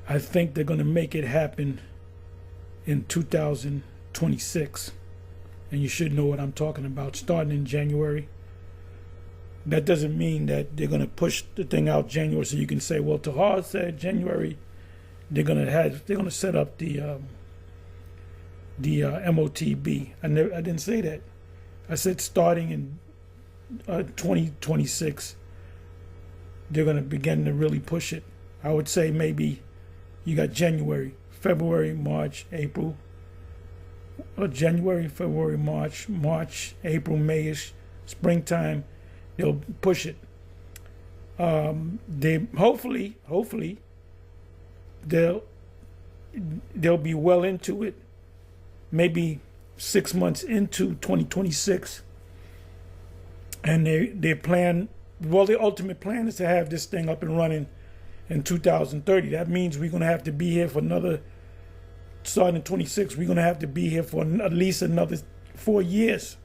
I think they're going to make it happen in 2026. And you should know what I'm talking about, starting in January. That doesn't mean that they're going to push the thing out January so you can say, well, Tahar said January they're going to set up the MOTB. I didn't say that. I said starting in 2026 they're going to begin to really push it. I would say maybe you got January, February, March, April, or January, February, March, April, Mayish, springtime. They'll push it. They hopefully they'll be well into it. Maybe 6 months into 2026, and their plan. Well, the ultimate plan is to have this thing up and running in 2030. That means we're going to have to be here for another, starting in 26, we're going to have to be here for at least another 4 years.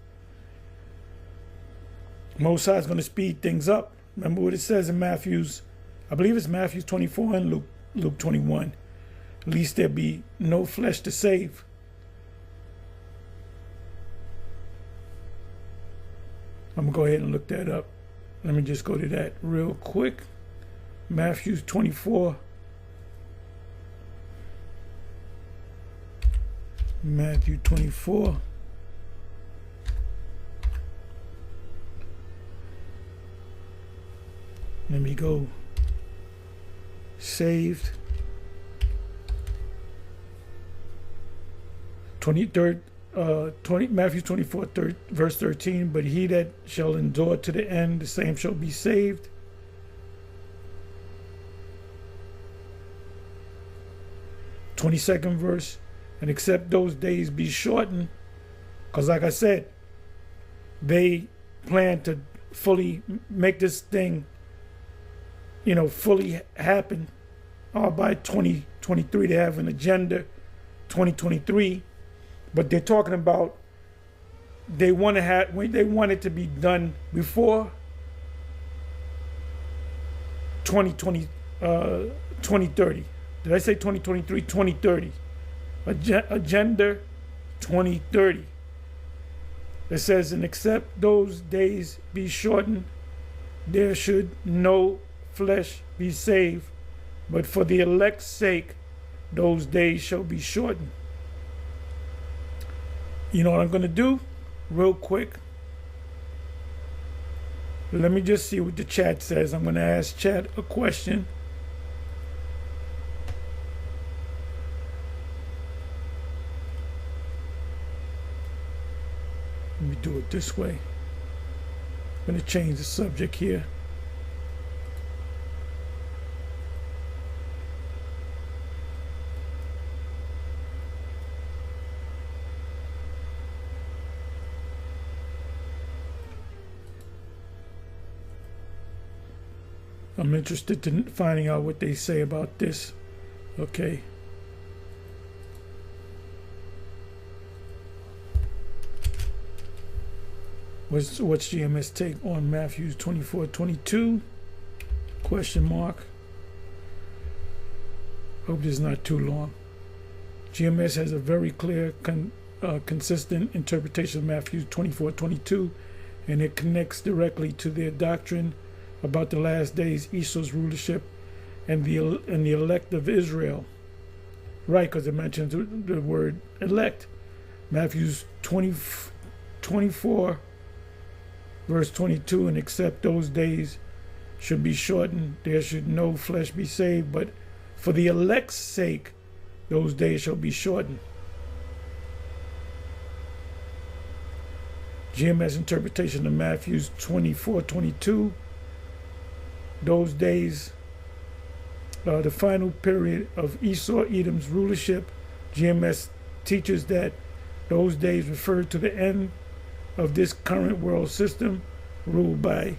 Most High is going to speed things up. Remember what it says in Matthew's, I believe it's Matthew 24 and Luke 21. At least there be no flesh to save. I'm going to go ahead and look that up. Let me just go to that real quick. Matthew 24. Matthew 24. Let me go. Saved. 23rd. Matthew 24, verse 13, but he that shall endure to the end, the same shall be saved. '22nd verse, and except those days be shortened, because like I said, they plan to fully make this thing, fully happen by 2023. They have an agenda, 2023. But they're talking about they want it to be done before 2030. Did I say 2023? 2030. Agenda 2030. It says, and except those days be shortened, there should no flesh be saved, but for the elect's sake, those days shall be shortened. You know what I'm going to do? Real quick. Let me just see what the chat says. I'm going to ask chat a question. Let me do it this way. I'm going to change the subject here. I'm interested in finding out what they say about this. Okay. What's GMS take on Matthew 24:22? Question mark. Hope this is not too long. GMS has a very clear, consistent interpretation of Matthew 24:22, and it connects directly to their doctrine about the last days, Esau's rulership, and the elect of Israel. Right, because it mentions the word elect. Matthew's 24, verse 22, and except those days should be shortened, there should no flesh be saved, but for the elect's sake, those days shall be shortened. GMS interpretation of Matthew's 24:22. Those days, the final period of Esau, Edom's rulership. GMS teaches that those days refer to the end of this current world system ruled by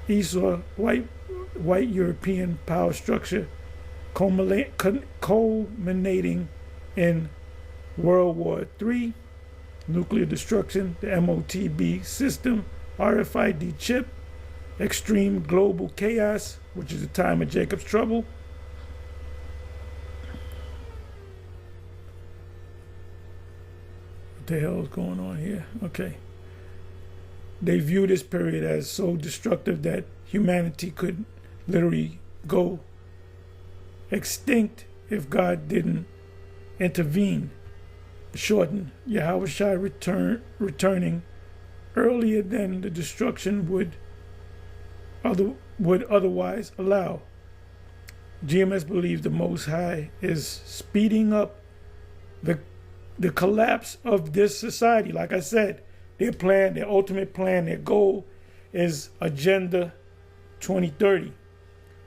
Esau, white European power structure, culminating in World War III, nuclear destruction, the MOTB system, RFID chip, extreme global chaos, which is the time of Jacob's trouble, the hell is going on here? Okay. They view this period as so destructive that humanity could literally go extinct if God didn't intervene. Shorten Yahushua returning earlier than the destruction would otherwise allow. GMS believes the Most High is speeding up the collapse of this society. Like I said, their plan, their ultimate plan, their goal is Agenda 2030.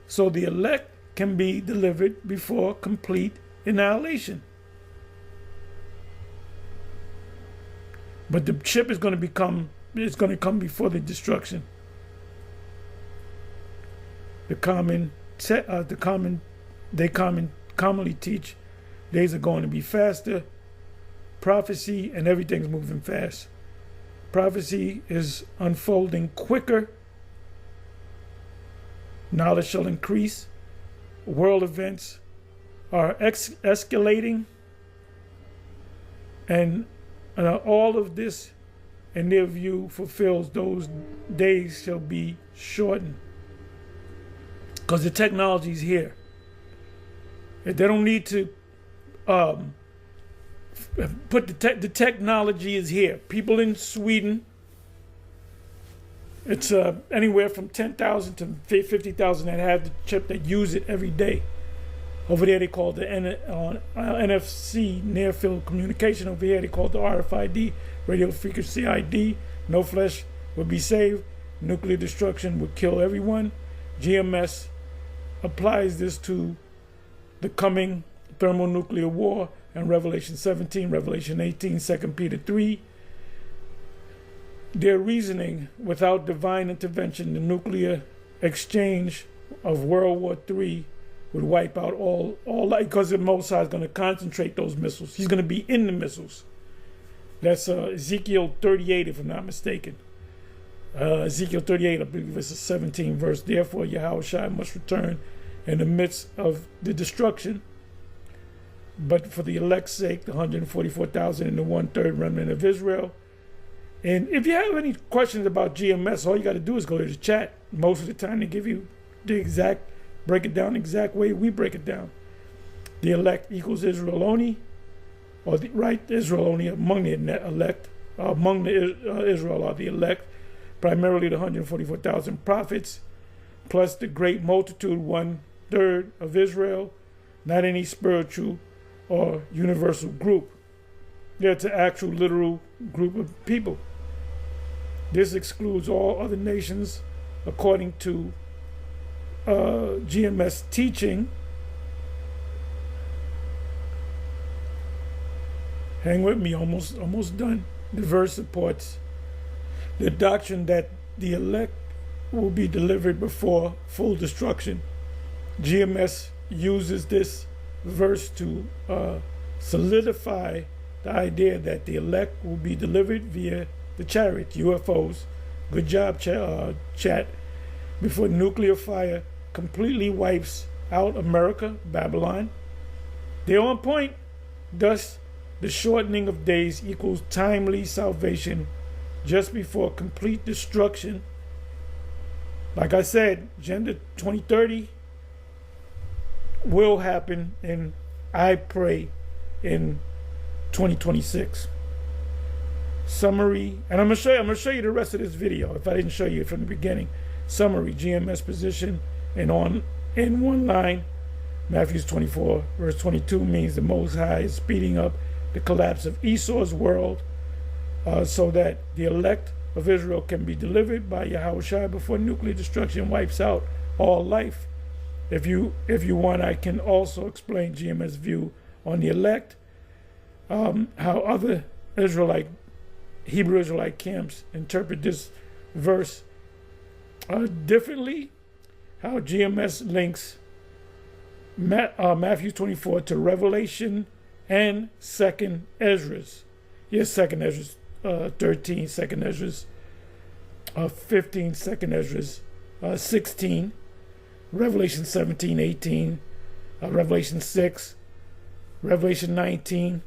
So the elect can be delivered before complete annihilation. But the chip is going to come before the destruction. They commonly teach days are going to be faster. Prophecy and everything's moving fast. Prophecy is unfolding quicker. Knowledge shall increase. World events are escalating. And all of this, in their view, fulfills those days shall be shortened. Because the technology is here. They don't need to put the technology is here. People in Sweden, it's anywhere from 10,000 to 50,000 that have the chip that use it every day. Over there they call it the NFC, near field communication. Over here they call it the RFID, radio frequency ID. No flesh would be saved. Nuclear destruction would kill everyone. GMS applies this to the coming thermonuclear war and Revelation 17, Revelation 18, 2 Peter 3. Their reasoning, without divine intervention, the nuclear exchange of World War III would wipe out all life, because the Most High is going to concentrate those missiles. He's going to be in the missiles. That's Ezekiel 38, if I'm not mistaken. Ezekiel 38, I believe it's the 17th verse. Therefore, Yahushua must return in the midst of the destruction. But for the elect's sake, the 144,000 and the 1/3 remnant of Israel. And if you have any questions about GMS, all you got to do is go to the chat. Most of the time, they give you the exact, break it down the exact way we break it down. The elect equals Israel only, or the right Israel only among the elect. Among the Israel are the elect, primarily the 144,000 prophets, plus the great multitude, 1/3 of Israel, not any spiritual or universal group. It's an actual literal group of people. This excludes all other nations according to GMS teaching. Hang with me, almost done. The verse supports the doctrine that the elect will be delivered before full destruction. GMS uses this verse to solidify the idea that the elect will be delivered via the chariot, UFOs. Good job, chat. Before nuclear fire completely wipes out America, Babylon. They're on point. Thus, the shortening of days equals timely salvation just before complete destruction. Like I said, Agenda 2030 will happen, and I pray in 2026. Summary, and I'm gonna show you the rest of this video if I didn't show you from the beginning. Summary: GMS position, and in one line, Matthew 24 verse 22 means the Most High is speeding up the collapse of Esau's world, so that the elect of Israel can be delivered by Yahushua before nuclear destruction wipes out all life. If you want, I can also explain GMS' view on the elect, how other Hebrew Israelite camps interpret this verse differently, how GMS links Matthew 24 to Revelation and 2nd Esdras. Yes, 2nd Esdras 13, 2nd Esdras 15, 2nd Esdras 16, Revelation 17, 18, Revelation 6, Revelation 19,